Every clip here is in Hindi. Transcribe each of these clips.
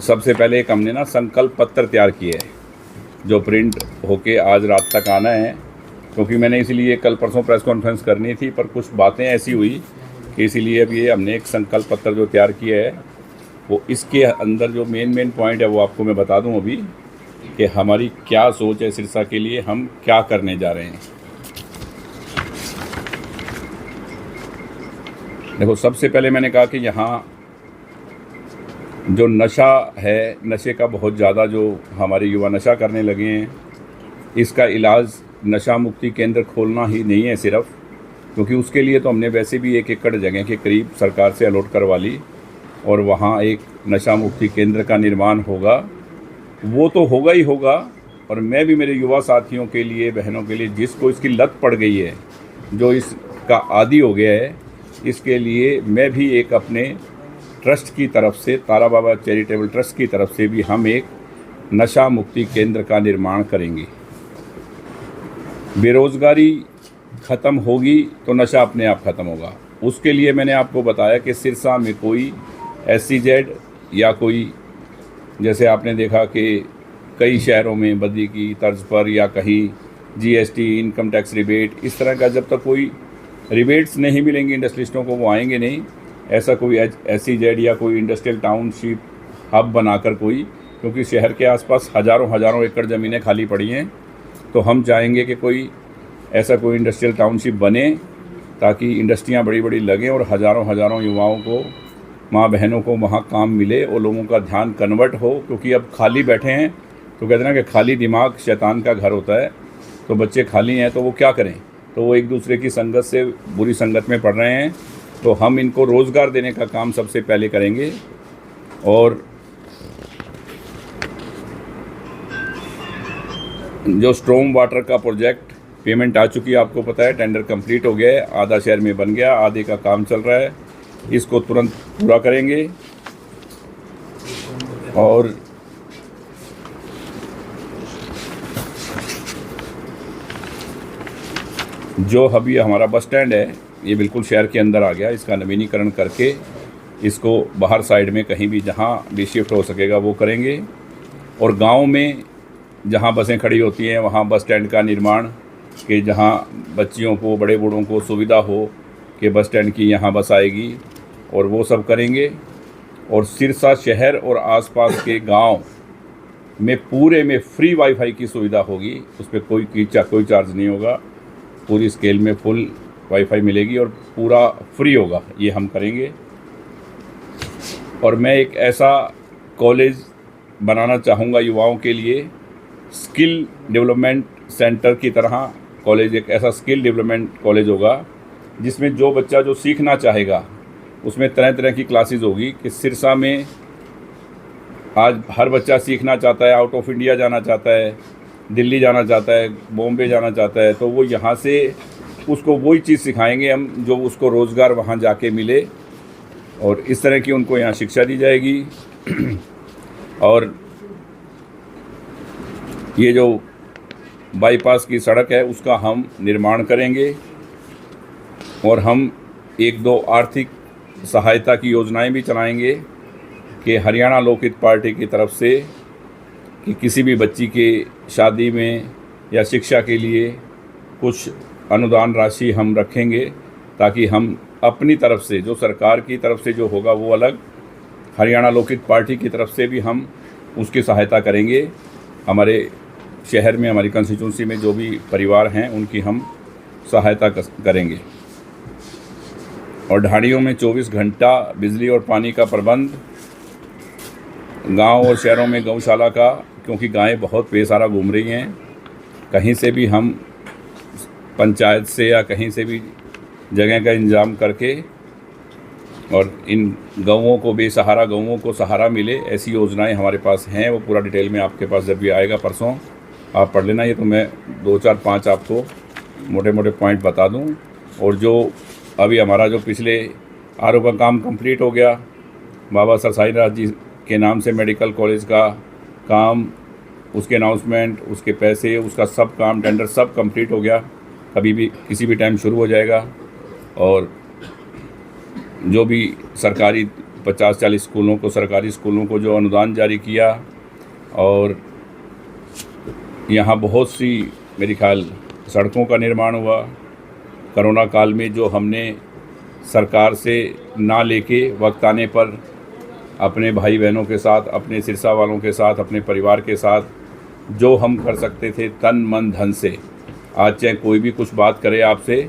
सबसे पहले एक हमने ना संकल्प पत्र तैयार किए है, जो प्रिंट होके आज रात तक आना है, क्योंकि मैंने इसीलिए कल परसों प्रेस कॉन्फ्रेंस करनी थी, पर कुछ बातें ऐसी हुई कि इसीलिए अब ये हमने एक संकल्प पत्र जो तैयार किया है, वो इसके अंदर जो मेन पॉइंट है वो आपको मैं बता दूं अभी कि हमारी क्या सोच है सिरसा के लिए, हम क्या करने जा रहे हैं। देखो, सबसे पहले मैंने कहा कि यहाँ जो नशा है, नशे का बहुत ज़्यादा जो हमारे युवा नशा करने लगे हैं, इसका इलाज नशा मुक्ति केंद्र खोलना ही नहीं है सिर्फ, क्योंकि उसके लिए तो हमने वैसे भी 1 एकड़ जगह के करीब सरकार से अलॉट करवा ली और वहाँ एक नशा मुक्ति केंद्र का निर्माण होगा। वो तो होगा ही होगा, और मैं भी मेरे युवा साथियों के लिए, बहनों के लिए, जिसको इसकी लत पड़ गई है, जो इसका आदी हो गया है, इसके लिए मैं भी एक अपने ट्रस्ट की तरफ से, तारा बाबा चैरिटेबल ट्रस्ट की तरफ से भी हम एक नशा मुक्ति केंद्र का निर्माण करेंगे। बेरोज़गारी ख़त्म होगी तो नशा अपने आप ख़त्म होगा। उसके लिए मैंने आपको बताया कि सिरसा में कोई SEZ या कोई, जैसे आपने देखा कि कई शहरों में बद्दी की तर्ज पर या कहीं GST, इनकम टैक्स रिबेट, इस तरह का जब तक कोई रिबेट्स नहीं मिलेंगी इंडस्ट्रिस्टों को, वो आएंगे नहीं। ऐसा कोई SEZ या कोई इंडस्ट्रियल टाउनशिप हब बनाकर कोई, क्योंकि शहर के आसपास हज़ारों एकड़ ज़मीनें खाली पड़ी हैं, तो हम चाहेंगे कि कोई ऐसा कोई इंडस्ट्रियल टाउनशिप बने ताकि इंडस्ट्रियां बड़ी बड़ी लगें और हज़ारों युवाओं को, माँ बहनों को वहाँ काम मिले और लोगों का ध्यान कन्वर्ट हो। क्योंकि अब खाली बैठे हैं तो कहते हैं ना कि खाली दिमाग शैतान का घर होता है, तो बच्चे खाली हैं तो वो क्या करें, तो वो एक दूसरे की संगत से बुरी संगत में पड़ रहे हैं। तो हम इनको रोज़गार देने का काम सबसे पहले करेंगे। और जो स्ट्रॉम वाटर का प्रोजेक्ट, पेमेंट आ चुकी है, आपको पता है, टेंडर कंप्लीट हो गया है, आधा शहर में बन गया, आधे का काम चल रहा है, इसको तुरंत पूरा करेंगे। और जो अभी हमारा बस स्टैंड है, ये बिल्कुल शहर के अंदर आ गया, इसका नवीनीकरण करके इसको बाहर साइड में कहीं भी जहाँ भी शिफ्ट हो सकेगा वो करेंगे। और गांव में जहाँ बसें खड़ी होती हैं वहाँ बस स्टैंड का निर्माण, कि जहाँ बच्चियों को, बड़े बूढ़ों को सुविधा हो कि बस स्टैंड की यहाँ बस आएगी, और वो सब करेंगे। और सिरसा शहर और आसपास के गांव में पूरे में फ्री वाईफाई की सुविधा होगी, उस पर कोई चार्ज नहीं होगा, पूरी स्केल में फुल वाईफाई मिलेगी और पूरा फ्री होगा, ये हम करेंगे। और मैं एक ऐसा कॉलेज बनाना चाहूँगा युवाओं के लिए, स्किल डेवलपमेंट सेंटर की तरह कॉलेज, एक ऐसा स्किल डेवलपमेंट कॉलेज होगा जिसमें जो बच्चा जो सीखना चाहेगा उसमें तरह तरह की क्लासेस होगी। कि सिरसा में आज हर बच्चा सीखना चाहता है, आउट ऑफ इंडिया जाना चाहता है, दिल्ली जाना चाहता है, बॉम्बे जाना चाहता है, तो वो यहाँ से उसको वही चीज़ सिखाएंगे हम जो उसको रोज़गार वहाँ जाके मिले, और इस तरह की उनको यहाँ शिक्षा दी जाएगी। और ये जो बाईपास की सड़क है उसका हम निर्माण करेंगे, और हम 1-2 आर्थिक सहायता की योजनाएं भी चलाएंगे कि हरियाणा लोकहित पार्टी की तरफ से कि किसी भी बच्ची के शादी में या शिक्षा के लिए कुछ अनुदान राशि हम रखेंगे, ताकि हम अपनी तरफ से, जो सरकार की तरफ से जो होगा वो अलग, हरियाणा लोकहित पार्टी की तरफ से भी हम उसकी सहायता करेंगे। हमारे शहर में, हमारी कंस्टिट्यूंसी में जो भी परिवार हैं उनकी हम सहायता करेंगे। और ढाणियों में 24 घंटा बिजली और पानी का प्रबंध, गांव और शहरों में गौशाला का, क्योंकि गायें बहुत बेसहारा घूम रही हैं, कहीं से भी हम पंचायत से या कहीं से भी जगह का इंतजाम करके और इन गौओं को, बेसहारा गौओं को सहारा मिले, ऐसी योजनाएं हमारे पास हैं। वो पूरा डिटेल में आपके पास जब भी आएगा परसों आप पढ़ लेना, ये तो मैं 2, 4, 5 आपको मोटे पॉइंट बता दूं। और जो अभी हमारा जो पिछले RO का काम कंप्लीट हो गया, बाबा सरसाई नाथ जी के नाम से मेडिकल कॉलेज का काम, उसके अनाउंसमेंट, उसके पैसे, उसका सब काम, टेंडर सब कंप्लीट हो गया, कभी भी किसी भी टाइम शुरू हो जाएगा। और जो भी सरकारी 50-40 स्कूलों को, सरकारी स्कूलों को जो अनुदान जारी किया, और यहाँ बहुत सी मेरे ख्याल सड़कों का निर्माण हुआ। कोरोना काल में जो हमने सरकार से ना लेके वक्त आने पर अपने भाई बहनों के साथ, अपने सिरसा वालों के साथ, अपने परिवार के साथ जो हम कर सकते थे तन मन धन से, आज चाहे कोई भी कुछ बात करे आपसे,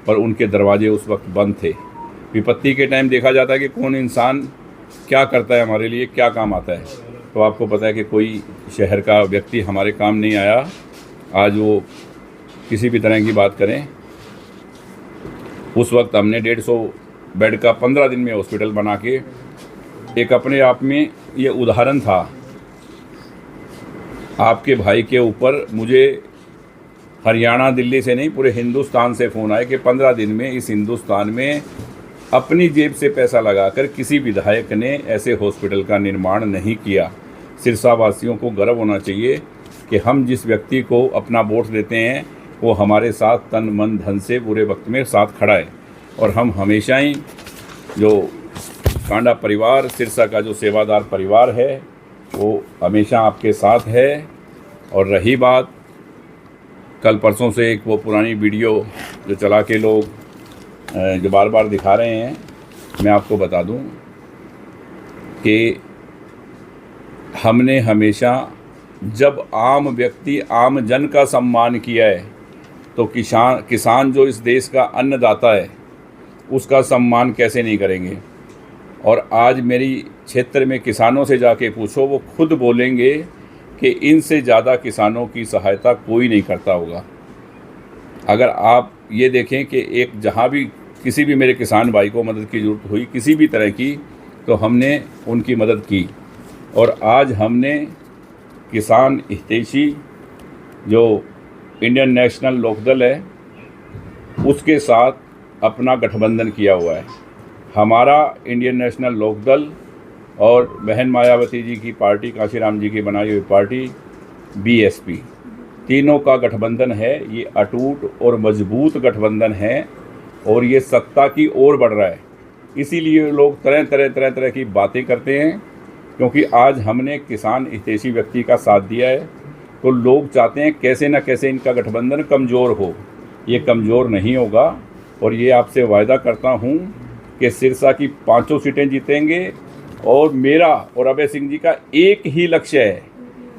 पर उनके दरवाजे उस वक्त बंद थे। विपत्ति के टाइम देखा जाता है कि कौन इंसान क्या करता है, हमारे लिए क्या काम आता है। तो आपको पता है कि कोई शहर का व्यक्ति हमारे काम नहीं आया। आज वो किसी भी तरह की बात करें, उस वक्त हमने 150 बेड का 15 दिन में हॉस्पिटल बना के, एक अपने आप में ये उदाहरण था। आपके भाई के ऊपर मुझे हरियाणा, दिल्ली से नहीं, पूरे हिंदुस्तान से फ़ोन आए कि 15 दिन में इस हिंदुस्तान में अपनी जेब से पैसा लगाकर किसी विधायक ने ऐसे हॉस्पिटल का निर्माण नहीं किया। सिरसा वासियों को गर्व होना चाहिए कि हम जिस व्यक्ति को अपना वोट देते हैं वो हमारे साथ तन मन धन से बुरे वक्त में साथ खड़ा है। और हम हमेशा ही जो कांडा परिवार, सिरसा का जो सेवादार परिवार है, वो हमेशा आपके साथ है। और रही बात कल परसों से एक वो पुरानी वीडियो जो चला के लोग जो बार बार दिखा रहे हैं, मैं आपको बता दूं कि हमने हमेशा जब आम व्यक्ति, आम जन का सम्मान किया है, तो किसान जो इस देश का अन्नदाता है उसका सम्मान कैसे नहीं करेंगे। और आज मेरी क्षेत्र में किसानों से जाके पूछो, वो खुद बोलेंगे कि इनसे ज़्यादा किसानों की सहायता कोई नहीं करता होगा। अगर आप ये देखें कि एक जहाँ भी किसी भी मेरे किसान भाई को मदद की ज़रूरत हुई किसी भी तरह की, तो हमने उनकी मदद की। और आज हमने किसान हितैषी जो इंडियन नेशनल लोकदल है उसके साथ अपना गठबंधन किया हुआ है। हमारा इंडियन नेशनल लोकदल और बहन मायावती जी की पार्टी, काशीराम जी की बनाई हुई पार्टी बीएसपी, तीनों का गठबंधन है। ये अटूट और मजबूत गठबंधन है और ये सत्ता की ओर बढ़ रहा है। इसीलिए लोग तरह तरह की बातें करते हैं, क्योंकि आज हमने किसान हितैषी व्यक्ति का साथ दिया है। तो लोग चाहते हैं कैसे न कैसे इनका गठबंधन कमज़ोर हो। ये कमज़ोर नहीं होगा। और ये आपसे वायदा करता हूँ कि सिरसा की 5 सीटें जीतेंगे। और मेरा और अभय सिंह जी का एक ही लक्ष्य है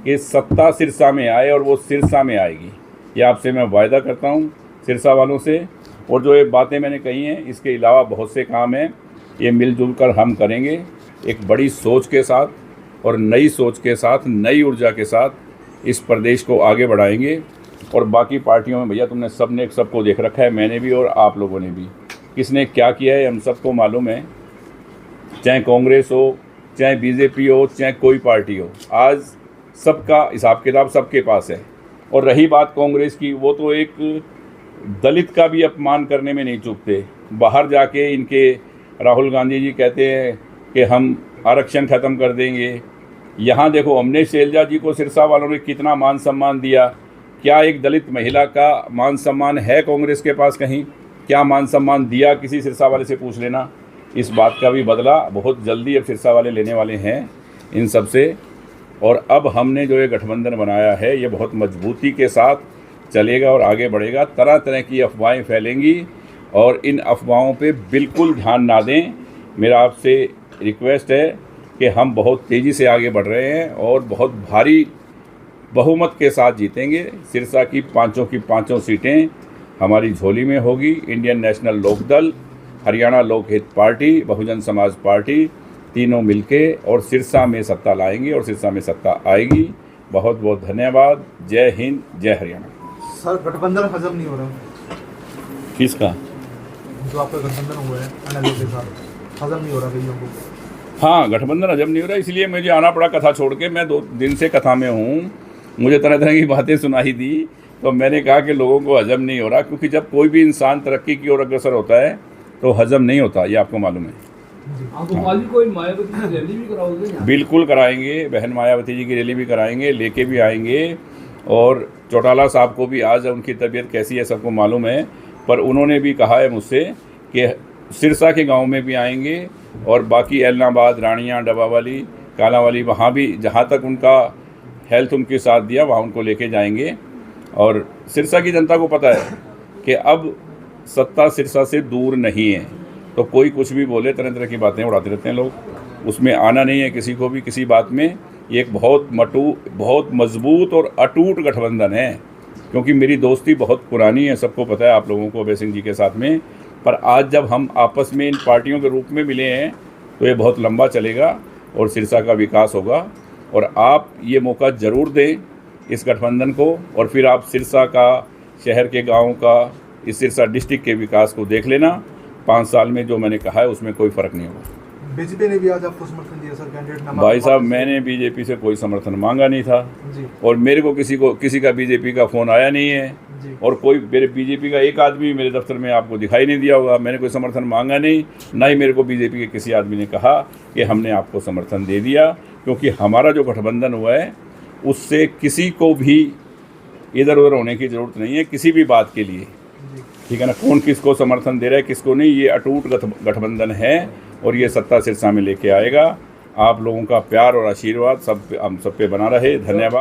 कि सत्ता सिरसा में आए, और वो सिरसा में आएगी। ये आपसे मैं वायदा करता हूँ सिरसा वालों से। और जो ये बातें मैंने कही हैं, इसके अलावा बहुत से काम हैं, ये मिलजुल कर हम करेंगे, एक बड़ी सोच के साथ और नई सोच के साथ, नई ऊर्जा के साथ इस प्रदेश को आगे बढ़ाएंगे। और बाकी पार्टियों में भैया तुमने सबने सबको देख रखा है, मैंने भी और आप लोगों ने भी, किसने क्या किया है हम सबको मालूम है। चाहे कांग्रेस हो, चाहे बीजेपी हो, चाहे कोई पार्टी हो, आज सबका हिसाब किताब सबके पास है। और रही बात कांग्रेस की, वो तो एक दलित का भी अपमान करने में नहीं चूकते। बाहर जाके इनके राहुल गांधी जी कहते हैं कि हम आरक्षण ख़त्म कर देंगे। यहाँ देखो, हमने शैलजा जी को सिरसा वालों ने कितना मान सम्मान दिया। क्या एक दलित महिला का मान सम्मान है कांग्रेस के पास कहीं? क्या मान सम्मान दिया किसी सिरसा वाले से पूछ लेना। इस बात का भी बदला बहुत जल्दी अब सिरसा वाले लेने वाले हैं इन सब से। और अब हमने जो ये गठबंधन बनाया है, ये बहुत मजबूती के साथ चलेगा और आगे बढ़ेगा। तरह तरह की अफवाहें फैलेंगी और इन अफवाहों पे बिल्कुल ध्यान ना दें। मेरा आपसे रिक्वेस्ट है कि हम बहुत तेज़ी से आगे बढ़ रहे हैं और बहुत भारी बहुमत के साथ जीतेंगे। सिरसा की 5 सीटें हमारी झोली में होगी। Indian national Lokdal, Haryana Lokhit party, Bahujan Samaj party, तीनों मिलके और सिरसा में सत्ता लाएंगे और सिरसा में सत्ता आएगी। बहुत बहुत धन्यवाद। जय हिंद, जय हरियाणा। सर, गठबंधन हजम नहीं हो रहा। किसका? जो आपका गठबंधन हुआ है एनएलओ के साथ, हजम नहीं हो रहा भैया को। हाँ, गठबंधन हजम नहीं हो रहा, इसलिए मुझे आना पड़ा कथा छोड़ के। मैं 2 दिन से कथा में हूँ, मुझे तरह तरह की बातें सुनाई दी, तो मैंने कहा कि लोगों को हजम नहीं हो रहा। क्योंकि जब कोई भी इंसान तरक्की की ओर अग्रसर होता है तो हजम नहीं होता, ये आपको मालूम है। रैली भी कराओगे? बिल्कुल कराएंगे, बहन मायावती जी की रैली भी कराएंगे, लेके भी आएंगे। और चौटाला साहब को भी, आज उनकी तबीयत कैसी है सबको मालूम है, पर उन्होंने भी कहा है मुझसे कि सिरसा के गांव में भी आएंगे और बाकी एलनाबाद, रानियाँ, डबावाली, कालांवाली, वहाँ भी जहाँ तक उनका हेल्थ उनके साथ दिया वहाँ उनको लेके जाएंगे। और सिरसा की जनता को पता है कि अब सत्ता सिरसा से दूर नहीं है, तो कोई कुछ भी बोले, तरह तरह की बातें उड़ाते रहते हैं लोग, उसमें आना नहीं है किसी को भी किसी बात में। ये एक बहुत मजबूत और अटूट गठबंधन है, क्योंकि मेरी दोस्ती बहुत पुरानी है, सबको पता है, आप लोगों को, अभय सिंह जी के साथ में। पर आज जब हम आपस में इन पार्टियों के रूप में मिले हैं तो ये बहुत लंबा चलेगा और सिरसा का विकास होगा। और आप ये मौका ज़रूर दें इस गठबंधन को, और फिर आप सिरसा का, शहर के गाँव का, इस सिरसा डिस्ट्रिक्ट के विकास को देख लेना। 5 साल में जो मैंने कहा है उसमें कोई फ़र्क नहीं होगा। बीजेपी ने भी आज आपको समर्थन दिया सर, कैंडिडेट नाम भाई साहब, मैंने बीजेपी से कोई समर्थन मांगा नहीं था जी और मेरे को किसी का बीजेपी का फ़ोन आया नहीं है, जी और कोई मेरे बीजेपी का एक आदमी मेरे दफ्तर में आपको दिखाई नहीं दिया होगा। मैंने कोई समर्थन मांगा नहीं, ना ही मेरे को बीजेपी के किसी आदमी ने कहा कि हमने आपको समर्थन दे दिया, क्योंकि हमारा जो गठबंधन हुआ है उससे किसी को भी इधर उधर होने की ज़रूरत नहीं है किसी भी बात के लिए, जी ठीक है ना। कौन किसको समर्थन दे रहा है किसको नहीं, ये अटूट गठबंधन है और ये सत्ता सिरसा में लेके आएगा। आप लोगों का प्यार और आशीर्वाद हम सब पे बना रहे। धन्यवाद।